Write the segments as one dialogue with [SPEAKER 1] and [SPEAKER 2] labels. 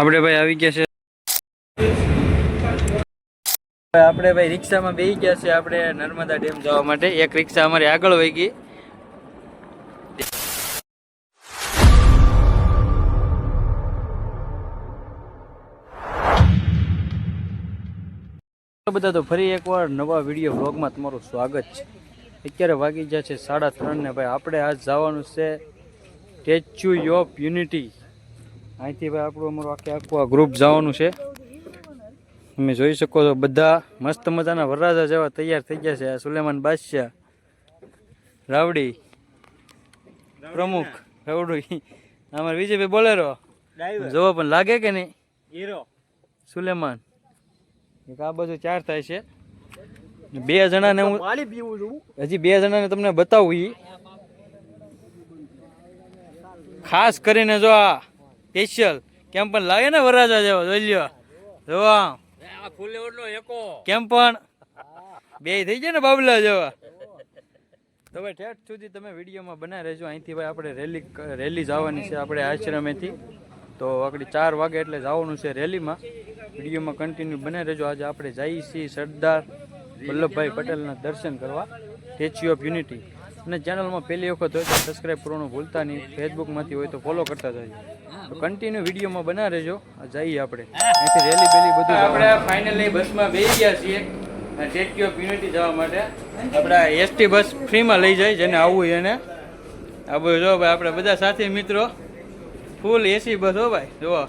[SPEAKER 1] આપણે ભાઈ આવી ગયા છે, આપણે ભાઈ રિક્ષામાં બેસી ગયા છે આપણે નર્મદા ડેમ જવા માટે. એક રિક્ષા અમારી આગળ વહી ગઈ. બધા તો ફરી એકવાર નવા વિડીયો વ્લોગમાં તમારું સ્વાગત છે. અત્યારે વાગી ગયા છે 3:30 ને ભાઈ આપણે આજ જવાનું છે સ્ટેચ્યુ ઓફ યુનિટી. અહીંથી ભાઈ આપણું અમારું આખું આ ગ્રુપ જવાનું છે. તમે જોઈ શકો છો બધા મસ્ત મજાના વરરાજા જેવા તૈયાર થઈ ગયા છે. સુલેમાન બાદશાહ, રાવડી પ્રમુખ રાવડી, અમારે વિજયભાઈ બોલેરો જોવો પણ લાગે કે નહીં હીરો સુલેમાન. એક આ બાજુ 4 થાય છે. 2 જણાને હું હજી 2 જણાને તમને બતાવું. ઈ ખાસ કરીને જો આ સ્પેશિયલ કેમ પણ લાગે ને વરરાજા જેવો જોઈ લ્યો. જોવા કેમ પણ 2 થઈ જાય ને બાબલા જેવા. તો ભાઈ ઠેઠ સુધી તમે વિડીયોમાં બનાવી રહેજો. અહીંથી ભાઈ આપણે રેલી જવાની છે આપણે આશ્રમેથી. તો આગળ 4 વાગે એટલે જવાનું છે રેલીમાં. વિડીયોમાં કન્ટિન્યુ બનાવી રહેજો. આજે આપણે જઈએ છીએ સરદાર વલ્લભભાઈ પટેલના દર્શન કરવા સ્ટેચ્યુ ઓફ યુનિટી. અને ચેનલમાં પહેલી વખત હોય તો સબસ્ક્રાઈબ કરવાનું ભૂલતા નહીં. ફેસબુકમાંથી હોય તો ફોલો કરતા જજો. તો કન્ટિન્યુ વિડીયોમાં બનાવી રહેજો. જઈએ આપણે અહીંથી રેલી બેલી બધું. આપણે ફાઇનલી બસમાં બેસી ગયા છીએ સ્ટેચ્યુ ઓફ યુનિટી જવા માટે. આપણે એસટી બસ ફ્રીમાં લઈ જાય જેને આવવું એને. આ બધું જો ભાઈ આપણે બધા સાથી મિત્રો ફૂલ એસી બસ હો ભાઈ જુઓ.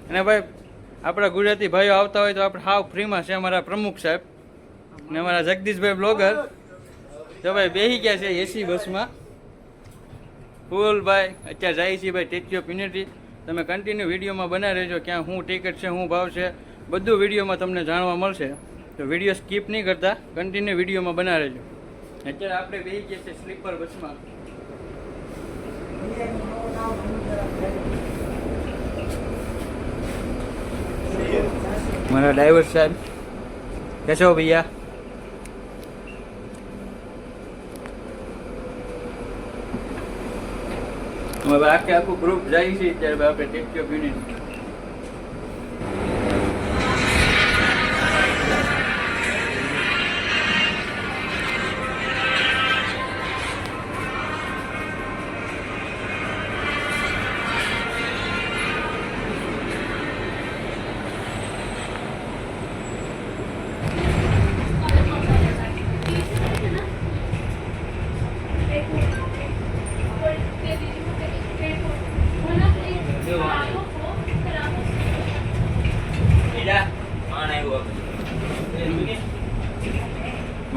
[SPEAKER 1] અને ભાઈ આપણા ગુજરાતી ભાઈઓ આવતા હોય તો આપણે હાવ ફ્રીમાં છે. અમારા પ્રમુખ સાહેબ ને અમારા જગદીશભાઈ બ્લોગર તો ભાઈ બેસી ગયા છે એસી બસમાં ફૂલ. ભાઈ અત્યારે જાય છે ભાઈ સ્ટેચ્યુ ઓફ યુનિટી. તમે કન્ટિન્યુ વિડીયોમાં બનાવી રહેજો. ક્યાં શું ટિકિટ છે, શું ભાવ છે, બધું વિડીયોમાં તમને જાણવા મળશે. તો વિડીયો સ્કીપ નહીં કરતા, કન્ટિન્યુ વિડીયોમાં બનાવી રહેજો. અત્યારે આપણે બેસી ગયા છે સ્લીપર બસમાં. મારા ડ્રાઈવર સાહેબ कैसे हो भैया? હવે આખું ગ્રુપ જાય છે ત્યારે આપણે સ્ટેચ્યુ ઓફ યુનિટી.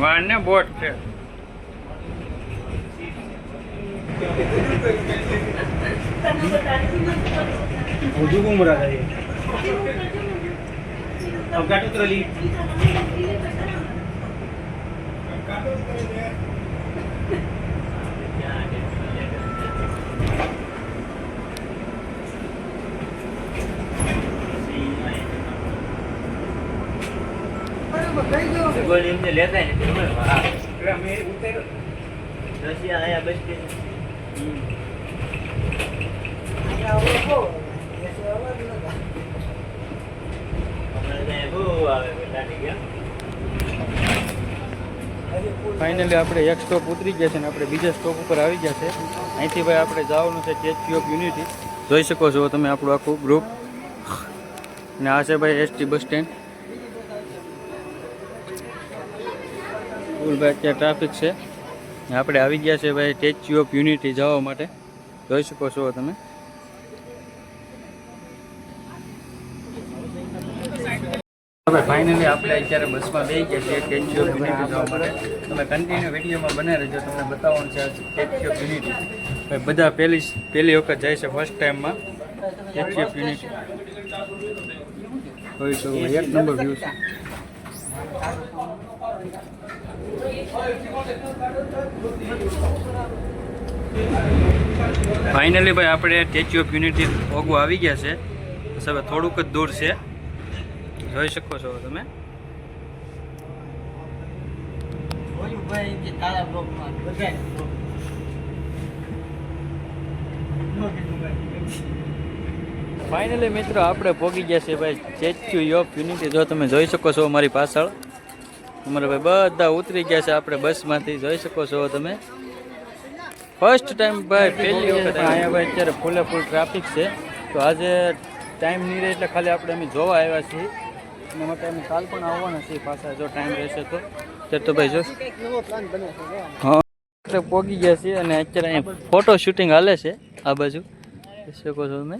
[SPEAKER 1] વાન ને બોટ છે. લેતા રશિયા આયા બસ ફાઇનલી આપણે એક સ્ટોપ ઉતરી ગયા છે ને આપણે બીજા સ્ટોપ ઉપર આવી ગયા છે. અહીંથી ભાઈ આપણે જવાનું છે સ્ટેચ્યુ ઓફ યુનિટી. જોઈ શકો છો તમે આપણું આખું ગ્રુપ. ને આ છે ભાઈ એસટી બસ સ્ટેન્ડ. ફૂલ ભાઈ અત્યારે ટ્રાફિક છે. આપણે આવી ગયા છે ભાઈ સ્ટેચ્યુ ઓફ યુનિટી જવા માટે. જોઈ શકો છો તમે. હવે ફાઇનલી આપણે અત્યારે બસમાં બેસી ગયા છીએ સ્ટેચ્યુ ઓફ યુનિટી જવા માટે. તમે કન્ટિન્યુ વિડીયોમાં બનાવી રહેજો. તમને બતાવવાનું છે સ્ટેચ્યુ ઓફ યુનિટી. ભાઈ બધા પહેલી વખત જાય છે ફર્સ્ટ ટાઈમમાં સ્ટેચ્યુ ઓફ યુનિટી. જોઈ શકો એક નંબર વ્યૂ છે. ફાઇનલી ભાઈ આપણે સ્ટેચ્યુ ઓફ યુનિટી ઓગો આવી ગયા છે. બસ હવે થોડુંક જ દૂર છે. જોઈ શકો છો તમે. ફાઇનલી મિત્રો આપણે પહોંચી ગયા છે ભાઈ સ્ટેચ્યુ ઓફ યુનિટી. જો તમે જોઈ શકો છો મારી પાછળ અમારા ભાઈ બધા ઉતરી ગયા છે આપણે બસમાંથી. જોઈ શકો છો તમે ફર્સ્ટ ટાઈમ ભાઈ પહેલી વખત અહીંયા ભાઈ અત્યારે ફૂલે ફૂલ ટ્રાફિક છે. તો આજે ટાઈમ નહીં રહે એટલે ખાલી આપણે અમે જોવા આવ્યા છીએ. એના માટે અમે કાલ પણ આવવાના છીએ પાછા જો ટાઈમ રહેશે તો. ત્યારે તો ભાઈ જો હા આપણે પહોંચી ગયા છીએ અને અત્યારે અહીંયા ફોટો શૂટિંગ હાલે છે આ બાજુ જોઈ શકો છો તમે.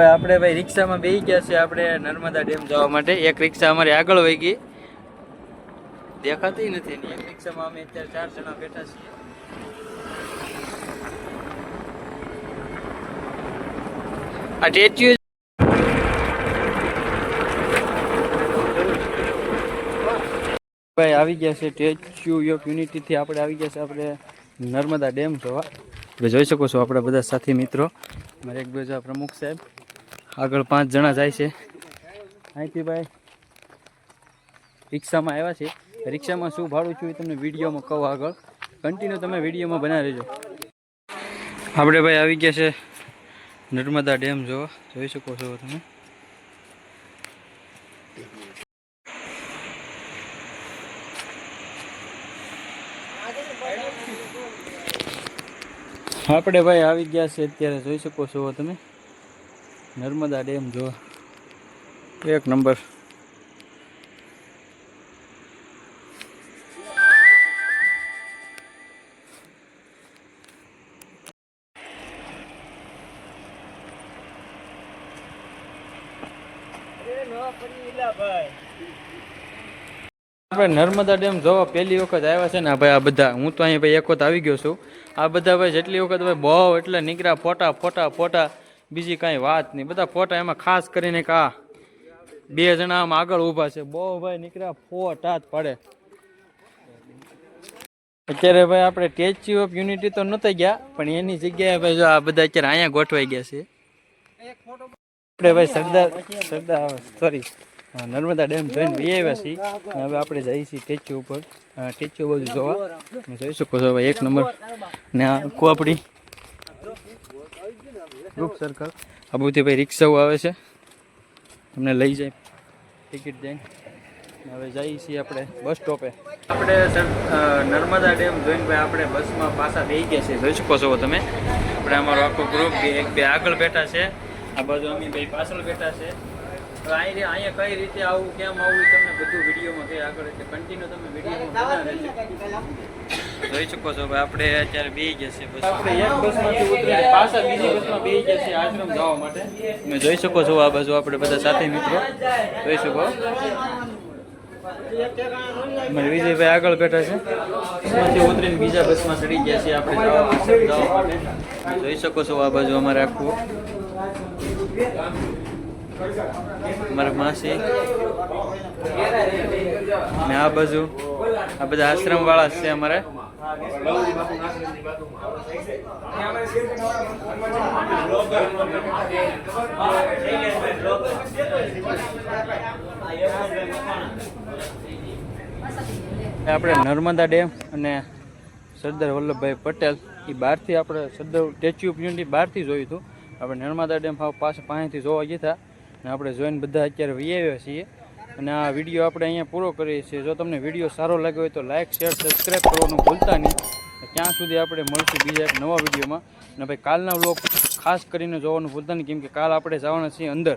[SPEAKER 1] આપણે ભાઈ રિક્ષામાં બેસી ગયા છે આપણે નર્મદા ડેમ જવા માટે. એક રિક્ષા અમારી આગળ વહી ગઈ દેખાતી નથી એની. એક રિક્ષામાં અમે અત્યારે 4 જણા બેઠા છીએ. આ સ્ટેચ્યુ ભાઈ આવી ગયા છે સ્ટેચ્યુ ઓફ યુનિટી થી આપણે આવી ગયા છે આપણે નર્મદા ડેમ જોવા. તમે જોઈ શકો છો આપણા બધા સાથી મિત્રો. મારે એક બીજા પ્રમુખ સાહેબ આગળ 5 જણા જાય છે. અહીંથી ભાઈ રિક્ષામાં આવ્યા છે. રિક્ષામાં શું ભાડું છું એ તમને વિડીયોમાં કહું આગળ. કન્ટિન્યુ તમે વિડીયોમાં બનાવી રહેજો. આપણે ભાઈ આવી ગયા છે નર્મદા ડેમ જોવા. જોઈ શકો છો તમે. આપણે ભાઈ આવી ગયા છે અત્યારે. જોઈ શકો છો તમે નર્મદા ડેમ જોવા. એક નંબર. આપણે નર્મદા ડેમ જોવા પહેલી વખત આવ્યા છે ને ભાઈ. આ બધા હું તો અહીં ભાઈ એક વખત આવી ગયો છું. આ બધા ભાઈ જેટલી વખત ભાઈ બહુ એટલે નીકળ્યા ફોટા ફોટા ફોટા, બીજી કાંઈ વાત નહીં. બધા ફોટા એમાં ખાસ કરીને કા 2 જણા આમ આગળ ઊભા છે. બહુ ભાઈ નીકળ્યા ફોટા જ પડે. અત્યારે ભાઈ આપણે સ્ટેચ્યુ ઓફ યુનિટી તો નહોતા ગયા પણ એની જગ્યાએ ભાઈ જો આ બધા અત્યારે અહીંયા ગોઠવાઈ ગયા છે. આપણે ભાઈ સરદાર સોરી નર્મદા ડેમ જોઈને બી આવ્યા છીએ. હવે આપણે જઈએ છીએ સ્ટેચ્યુ ઉપર. સ્ટેચ્યુ બધું જોવા. તમે જોઈ શકો છો ભાઈ એક નંબર. ને આખું આપણી ગ્રુપ સર્કલ આ બધી ભાઈ રિક્ષાઓ આવે છે તમને લઈ જાય ટિકિટ દઈને. હવે જઈએ છીએ આપણે બસ સ્ટોપે. આપણે નર્મદા ડેમ જોઈને ભાઈ આપણે બસમાં પાછા બેસી ગયા છે. જોઈ શકો છો તમે. આપણે અમારો આખો ગ્રુપ 1-2 આગળ બેઠા છે. આ બાજુ અમે ભાઈ પાછળ બેઠા છે. અહીંયા કઈ રીતે આવું કેમ આવું તમને બધું વિડીયોમાં કહે આગળ. એટલે કન્ટિન્યુ તમે વિડીયોમાં જોઈ શકો છો ભાઈ. આપણે અત્યારે બેસી ગયા છે બસ. આપણે એક બસમાંથી ઉતરીને પાછા બીજી બસમાં બેસી ગયા છે આશ્રમ જવા માટે. તમે જોઈ શકો છો આ બાજુ આપણે બધા સાથી મિત્રો જોઈ શકો. અમારે વિજયભાઈ આગળ બેઠા છે. બસમાંથી ઉતરીને બીજા બસમાં ચડી ગયા છે આપણે જવા માટે. જોઈ શકો છો આ બાજુ અમારે આખું મારા માસી ને આ બાજુ આ બધા આશ્રમ વાળા છે અમારે. આપણે નર્મદા ડેમ અને સરદાર વલ્લભભાઈ પટેલ એ બહારથી આપણે સરદાર સ્ટેચ્યુ ઓફ યુનિટી બહારથી જોયું હતું. આપણે નર્મદા ડેમ પાસેથી જોવા ગયા હતા અને આપણે જોઈને બધા અત્યારે વી આવ્યા છીએ. અને આ વિડીયો આપણે અહીંયા પૂરો કરીએ છીએ. જો તમને વિડીયો સારો લાગ્યો હોય તો લાઇક શેર સબસ્ક્રાઈબ કરવાનું ભૂલતા નહીં. ત્યાં સુધી આપણે મળશું બીજા એક નવા વિડીયોમાં. અને ભાઈ કાલના વ્લોગ ખાસ કરીને જોવાનું ભૂલતા નહીં કેમ કે કાલ આપણે જવાના છીએ અંદર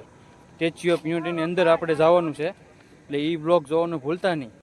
[SPEAKER 1] સ્ટેચ્યુ ઓફ યુનિટીની અંદર આપણે જવાનું છે. એટલે એ વ્લોગ જોવાનું ભૂલતા નહીં.